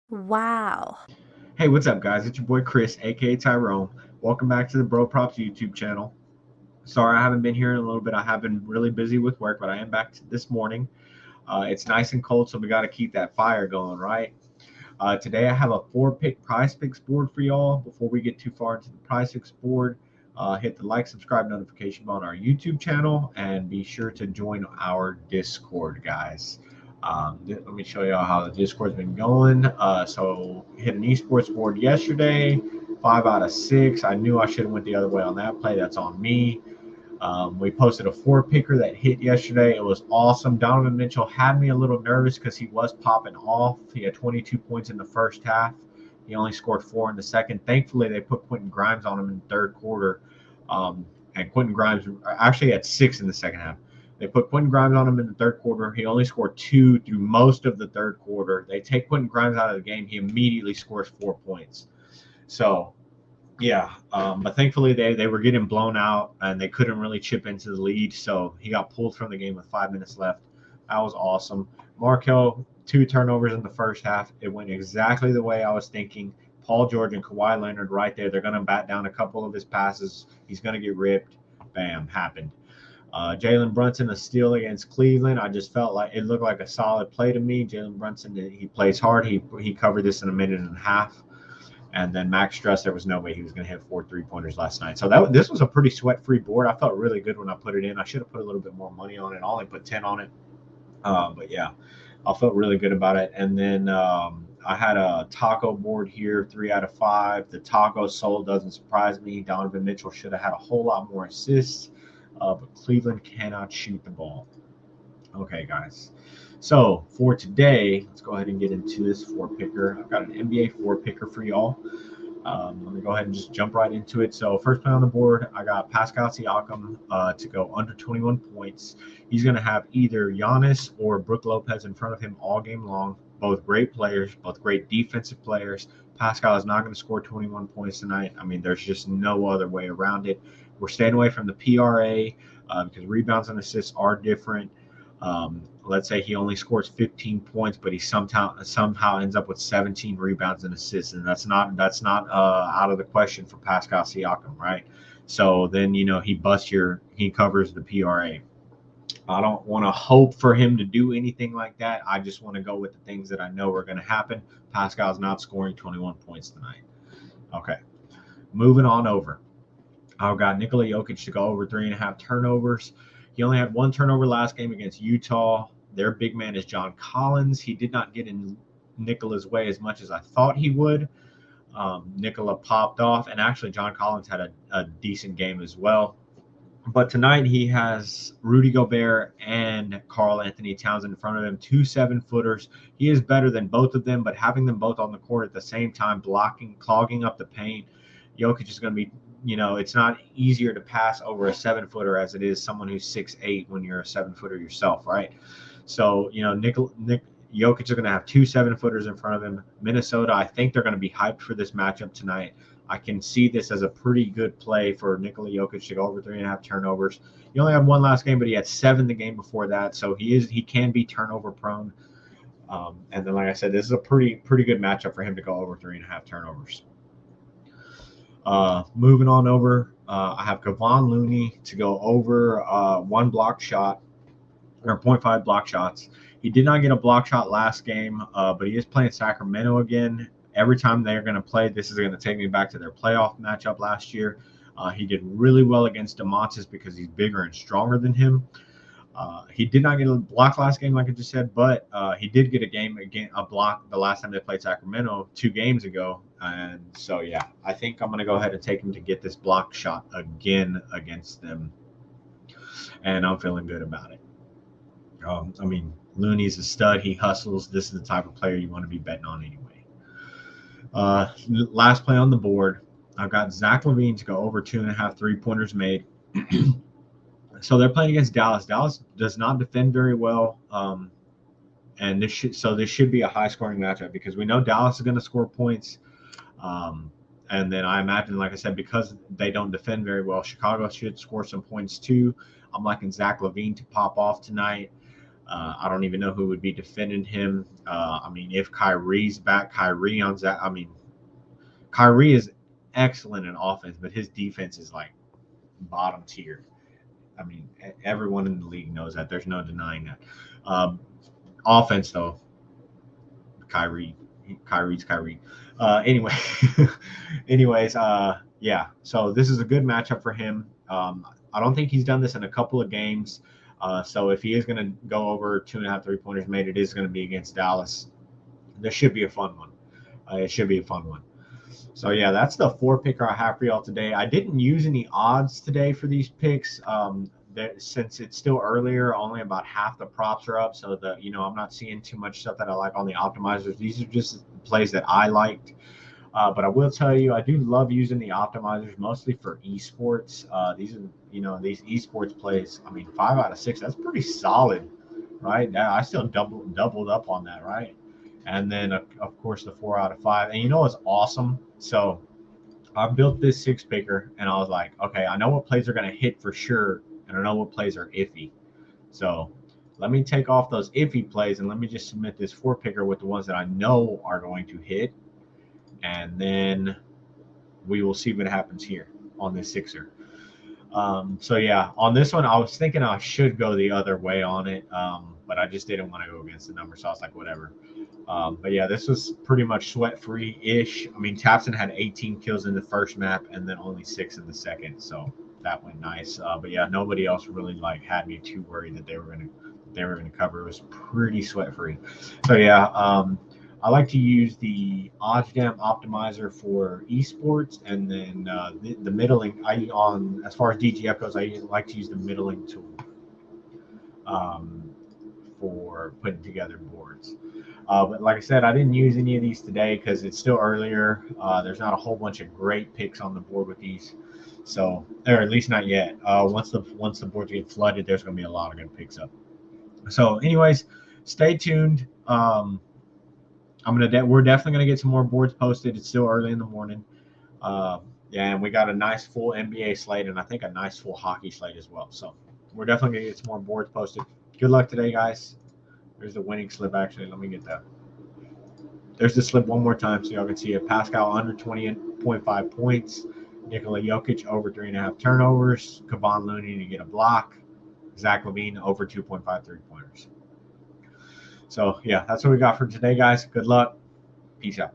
Wow. Hey, what's up, guys? It's your boy Chris, aka Tyrone. Welcome back to the Bro Props YouTube channel. Sorry I haven't been here in a little bit. I have been really busy with work, but I am back this morning. It's nice and cold, so we got to keep that fire going, right? Today I have a four-pick prize picks board for y'all. Before we get too far into the prize picks board, hit the like, subscribe, notification bell on our YouTube channel, and be sure to join our Discord, guys. Let me show y'all how the Discord's been going. So hit an esports board yesterday, 5 out of 6. I knew I should have went the other way on that play. That's on me. We posted a four picker that hit yesterday. It was awesome. Donovan Mitchell had me a little nervous because he was popping off. He had 22 points in the first half. He only scored 4 in the second. Thankfully, they put Quentin Grimes on him in the third quarter. And Quentin Grimes actually had 6 in the second half. They put Quentin Grimes on him in the third quarter. He only scored 2 through most of the third quarter. They take Quentin Grimes out of the game. He immediately scores 4 points. So yeah, but thankfully they were getting blown out and they couldn't really chip into the lead, so he got pulled from the game with 5 minutes left. That was awesome. Markel, 2 turnovers in the first half. It went exactly the way I was thinking. Paul George and Kawhi Leonard right there. They're going to bat down a couple of his passes. He's going to get ripped. Bam, happened. Jalen Brunson, a steal against Cleveland. I just felt like it looked like a solid play to me. Jalen Brunson, he plays hard. He covered this in a minute and a half. And then Max Stress, there was no way he was going to hit 4 3-pointers last night. So this was a pretty sweat-free board. I felt really good when I put it in. I should have put a little bit more money on it. I only put 10 on it. But yeah, I felt really good about it. And then I had a taco board here, 3 out of 5. The taco sold doesn't surprise me. Donovan Mitchell should have had a whole lot more assists, but Cleveland cannot shoot the ball. Okay, guys. So for today, let's go ahead and get into this four picker. I've got an NBA four picker for y'all. Let me go ahead and just jump right into it. So first play on the board, I got Pascal Siakam to go under 21 points. He's going to have either Giannis or Brook Lopez in front of him all game long. Both great players, both great defensive players. Pascal is not going to score 21 points tonight. I mean, there's just no other way around it. We're staying away from the PRA because rebounds and assists are different. Let's say he only scores 15 points, but he somehow ends up with 17 rebounds and assists, and that's not out of the question for Pascal Siakam, right? So then he covers the PRA. I don't want to hope for him to do anything like that. I just want to go with the things that I know are going to happen. Pascal's not scoring 21 points tonight. Okay, moving on over. I've got Nikola Jokic to go over 3.5 turnovers. He only had 1 turnover last game against Utah. Their big man is John Collins. He did not get in Nikola's way as much as I thought he would. Nikola popped off, and actually John Collins had a decent game as well. But tonight he has Rudy Gobert and Karl Anthony Towns in front of him, 2 7-footers. He is better than both of them, but having them both on the court at the same time, clogging up the paint, Jokic is going to be, it's not easier to pass over a 7-footer as it is someone who's 6'8" when you're a 7-footer yourself, right? So, Nick Jokic is going to have 2 7-footers in front of him. Minnesota, I think they're going to be hyped for this matchup tonight. I can see this as a pretty good play for Nikola Jokic to go over 3.5 turnovers. He only had one last game, but he had 7 the game before that, so he can be turnover prone. And then, like I said, this is a pretty good matchup for him to go over 3.5 turnovers. Moving on over, I have Kevon Looney to go over 1 block shot or 0.5 block shots. He did not get a block shot last game, but he is playing Sacramento again. Every time they're going to play, this is going to take me back to their playoff matchup last year. He did really well against DeMontis because he's bigger and stronger than him. He did not get a block last game, like I just said, but he did get a block the last time they played Sacramento 2 games ago. And so, yeah, I think I'm going to go ahead and take him to get this block shot again against them. And I'm feeling good about it. I mean, Looney's a stud. He hustles. This is the type of player you want to be betting on anyway. Last play on the board, I've got Zach LaVine to go over 2.5 3-pointers made. So they're playing against Dallas. Dallas does not defend very well, and this should be a high-scoring matchup because we know Dallas is going to score points. And then I imagine, like I said, because they don't defend very well, Chicago should score some points too. I'm liking Zach LaVine to pop off tonight. I don't even know who would be defending him. I mean, if Kyrie's back, Kyrie on Zach. I mean, Kyrie is excellent in offense, but his defense is like bottom tier. I mean, everyone in the league knows that. There's no denying that. Offense, though, Kyrie's Kyrie. Anyway, anyways, yeah. So this is a good matchup for him. I don't think he's done this in a couple of games. So if he is going to go over 2.5 3-pointers made, it is going to be against Dallas. This should be a fun one. It should be a fun one. So yeah, that's the 4-picker I have for y'all today. I didn't use any odds today for these picks. Since it's still earlier, only about half the props are up. So I'm not seeing too much stuff that I like on the optimizers. These are just plays that I liked. But I will tell you, I do love using the optimizers mostly for esports. These are, these esports plays. I mean, 5 out of 6, that's pretty solid, right? I still doubled up on that, right? And then of course the 4 out of 5. And what's awesome? So I built this 6-picker, and I was like, okay, I know what plays are going to hit for sure, and I know what plays are iffy. So let me take off those iffy plays, and let me just submit this 4-picker with the ones that I know are going to hit. And then we will see what happens here on this 6er. So yeah, on this one, I was thinking I should go the other way on it, but I just didn't want to go against the number, so I was like, whatever. But yeah, this was pretty much sweat-free-ish. I mean, Tapson had 18 kills in the first map and then only 6 in the second, so that went nice. But yeah, nobody else really had me too worried that they were gonna cover. It was pretty sweat-free. So yeah, I like to use the OddsJam optimizer for esports, and then the middling. As far as DGF goes, I like to use the middling tool for putting together boards. But like I said, I didn't use any of these today because it's still earlier. There's not a whole bunch of great picks on the board with these, or at least not yet. Once the boards get flooded, there's going to be a lot of good picks up. So, anyways, stay tuned. We're definitely gonna get some more boards posted. It's still early in the morning. And we got a nice full NBA slate, and I think a nice full hockey slate as well. So we're definitely gonna get some more boards posted. Good luck today, guys. There's the winning slip. Actually, let me get that. There's the slip one more time so y'all can see it. Pascal under 20.5 points. Nikola Jokic over 3.5 turnovers. Kevon Looney to get a block. Zach LaVine over 2.5 3-pointers. So, yeah, that's what we got for today, guys. Good luck. Peace out.